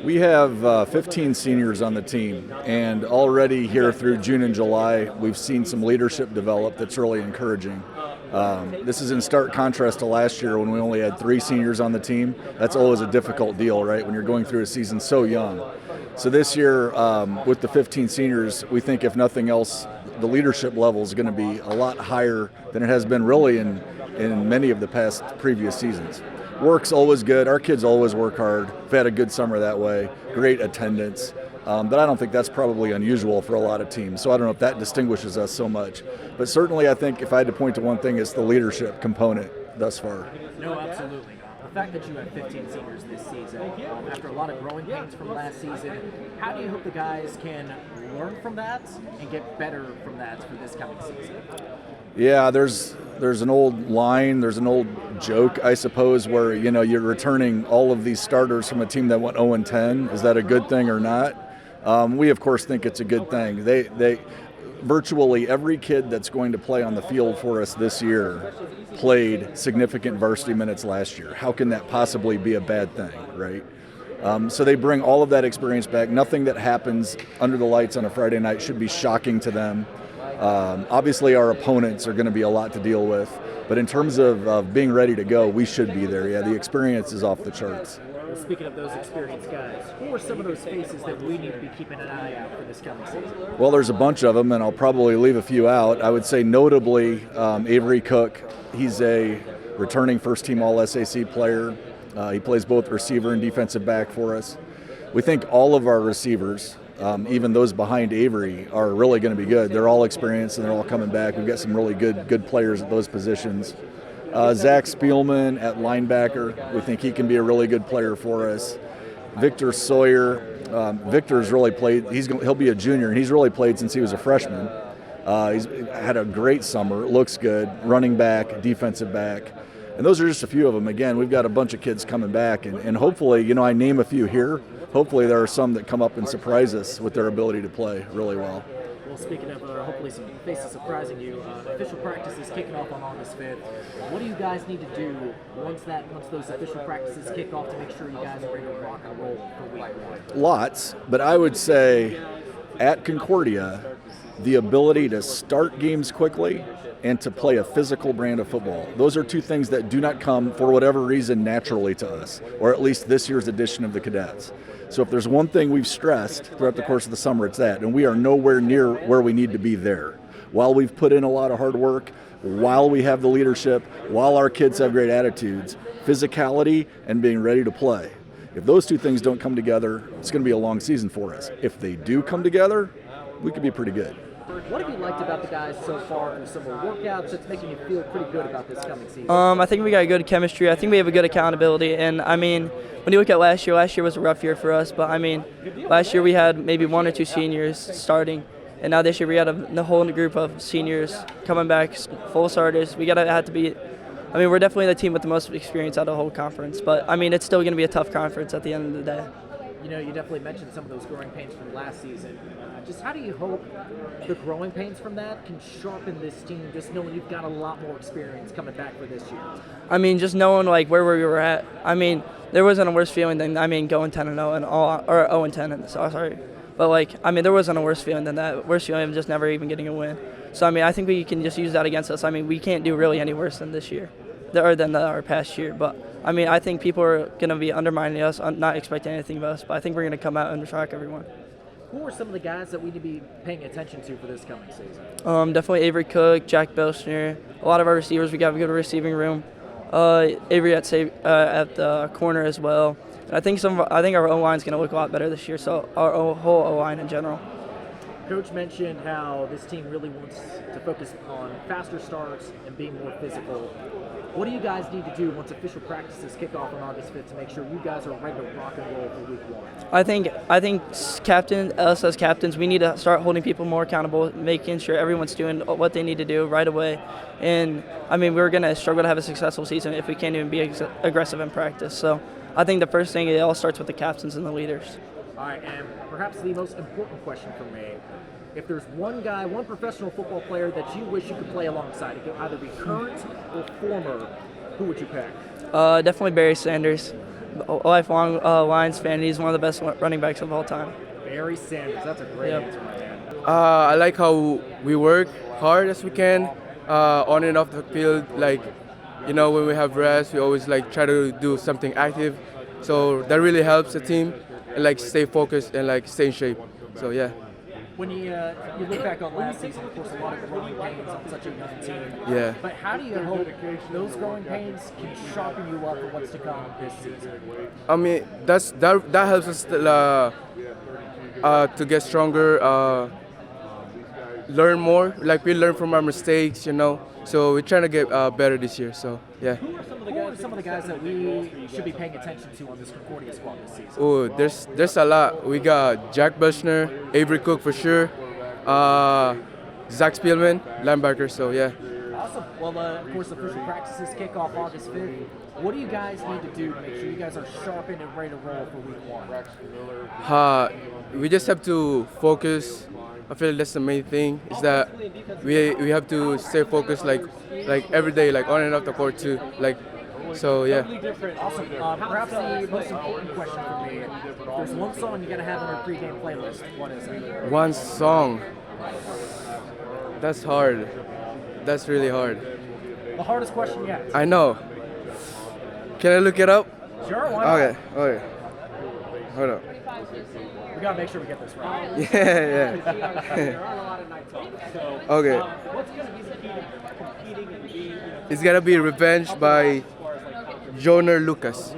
We have 15 seniors on the team, and already here through June and July, we've seen some leadership develop that's really encouraging. This is in stark contrast to last year when we only had 3 seniors on the team. That's always a difficult deal, right, when you're going through a season so young. So this year, with the 15 seniors, we think if nothing else, the leadership level is going to be a lot higher than it has been really in many of the past previous seasons. Work's always good. Our kids always work hard. We've had a good summer that way. Great attendance. But I don't think that's probably unusual for a lot of teams. So I don't know if that distinguishes us so much. But certainly I think if I had to point to one thing, it's the leadership component thus far. No, absolutely. The fact that you have 15 seniors this season, after a lot of growing pains from last season, how do you hope the guys can learn from that and get better from that for this coming season? Yeah, there's an old line, there's an old joke, I suppose, where you're returning all of these starters from a team that went 0-10. Is that a good thing or not? We of course think it's a good thing. They virtually every kid that's going to play on the field for us this year played significant varsity minutes last year. How can that possibly be a bad thing, right? So they bring all of that experience back. Nothing that happens under the lights on a Friday night should be shocking to them. Obviously our opponents are going to be a lot to deal with, but in terms of being ready to go, we should be there. Yeah, the experience is off the charts. Well, speaking of those experienced guys, who are some of those faces that we need to be keeping an eye out for this coming season? Well, there's a bunch of them, and I'll probably leave a few out. I would say notably Avery Cook. He's a returning first-team All-SAC player. He plays both receiver and defensive back for us. We think all of our receivers, even those behind Avery, are really going to be good. They're all experienced and they're all coming back. We've got some really good players at those positions. Zach Spielman at linebacker, we think he can be a really good player for us. Victor Sawyer, Victor's really played. He'll be a junior, and he's really played since he was a freshman. He's had a great summer. Looks good. Running back, defensive back. And those are just a few of them. Again, we've got a bunch of kids coming back, and hopefully, I name a few here. Hopefully there are some that come up and surprise us with their ability to play really well. Well, speaking of hopefully some faces surprising you, official practice is kicking off on August 5th. What do you guys need to do once those official practices kick off to make sure you guys are ready to rock and roll for week 1? Lots, but I would say at Concordia, the ability to start games quickly and to play a physical brand of football. Those are 2 things that do not come, for whatever reason, naturally to us, or at least this year's edition of the Cadets. So if there's one thing we've stressed throughout the course of the summer, it's that, and we are nowhere near where we need to be there. While we've put in a lot of hard work, while we have the leadership, while our kids have great attitudes, physicality and being ready to play. If those 2 things don't come together, it's going to be a long season for us. If they do come together, we could be pretty good. What have you liked about the guys so far through some of the workouts that's making you feel pretty good about this coming season? I think we got good chemistry. I think we have a good accountability. And, when you look at last year was a rough year for us. But, last year we had maybe 1 or 2 seniors starting. And now this year we got the whole group of seniors coming back, full starters. We're definitely the team with the most experience out of the whole conference. But, it's still going to be a tough conference at the end of the day. You definitely mentioned some of those growing pains from last season. Just how do you hope the growing pains from that can sharpen this team, just knowing you've got a lot more experience coming back for this year? Just knowing where we were at. There wasn't a worse feeling than going 10-0 and all, or 0-10. And sorry, but there wasn't a worse feeling than that. Worse feeling of just never even getting a win. So I think we can just use that against us. We can't do really any worse than this year, or than our past year. But I think people are going to be undermining us, not expecting anything of us. But I think we're going to come out and shock everyone. Who are some of the guys that we need to be paying attention to for this coming season? Definitely Avery Cook, Jack Belshner. A lot of our receivers, we got a good receiving room. Avery at the corner as well. And I think our O-line is going to look a lot better this year. So our whole O-line in general. Coach mentioned how this team really wants to focus on faster starts and being more physical. What do you guys need to do once official practices kick off on August 5th to make sure you guys are ready to rock and roll for week 1? I think us as captains, we need to start holding people more accountable, making sure everyone's doing what they need to do right away. And we're going to struggle to have a successful season if we can't even be aggressive in practice. So I think the first thing, it all starts with the captains and the leaders. All right, and perhaps the most important question for me, if there's one professional football player that you wish you could play alongside, it could either be current or former, who would you pick? Definitely Barry Sanders. lifelong Lions fan. He's one of the best running backs of all time. Barry Sanders. That's a great Yep. answer, my man. I like how we work hard as we can on and off the field. Like, when we have rest, we always like try to do something active. So that really helps the team and like stay focused and like stay in shape. So yeah. When you look back on last season, of course, a lot of growing pains on such a young team. Yeah. But how do you hope those growing pains can sharpen you up for what's to come this season? I mean, that helps us to get stronger, learn more. Like we learn from our mistakes, So we're trying to get better this year. So yeah. Who are some of the guys that we should be paying attention to on this Concordia squad this season? Oh, there's a lot. We got Jack Bushner, Avery Cook for sure, Zach Spielman, linebacker. So yeah. Awesome. Well, of course, official practices kick off August 5th. What do you guys need to do to make sure you guys are sharpened and ready to roll for week 1? We just have to focus. I feel that's the main thing is that we have to stay focused like every day, like on and off the court too. So yeah. Awesome. Perhaps the most important question for me: if there's one song you gotta have on our pregame playlist, what is it? One song. That's hard. That's really hard. The hardest question yet. I know. Can I look it up? Sure. Why not? Okay. Hold up. We gotta make sure we get this right. Yeah. Okay. What's gonna be the key to competing and being? It's gonna be Revenge by Joner Lucas.